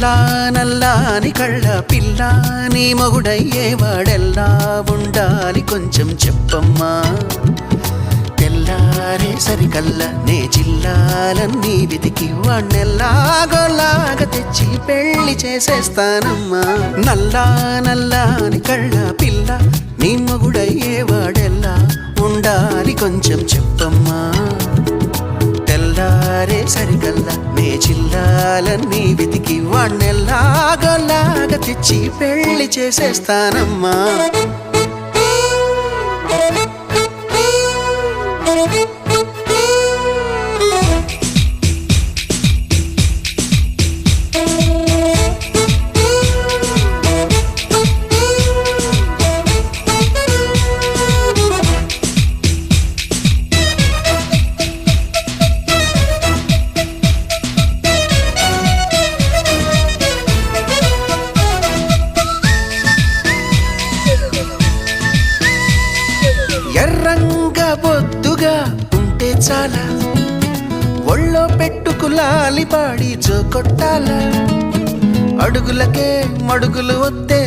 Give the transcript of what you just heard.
నల్లా నల్లాని కళ్ళ పిల్ల నీ మొగుడయ్యేవాడెల్లా ఉండాలి కొంచెం చెప్పమ్మా తెల్లారే సరికల్లా నే జిల్లాలన్నీ వెతికి వాణ్ణెల్లాగోలాగా తెచ్చి పెళ్లి చేసేస్తానమ్మా నల్లా నల్లాని కళ్ళ పిల్ల నీ మొగుడయ్యేవాడెల్లా ఉండాలి కొంచెం చెప్పమ్మా తెల్లారే సరికల్లా నే జిల్లాలన్నీ వెతికి వాణ్ణెల్లాగోలాగా తెచ్చి పెళ్లి చేసేస్తానమ్మా ఎర్రంగా బొద్దుగా ఉంటే చాలా ఒళ్ళో పెట్టుకులాలి పాడి జో కొట్టాల అడుగులకే మడుగులు వస్తే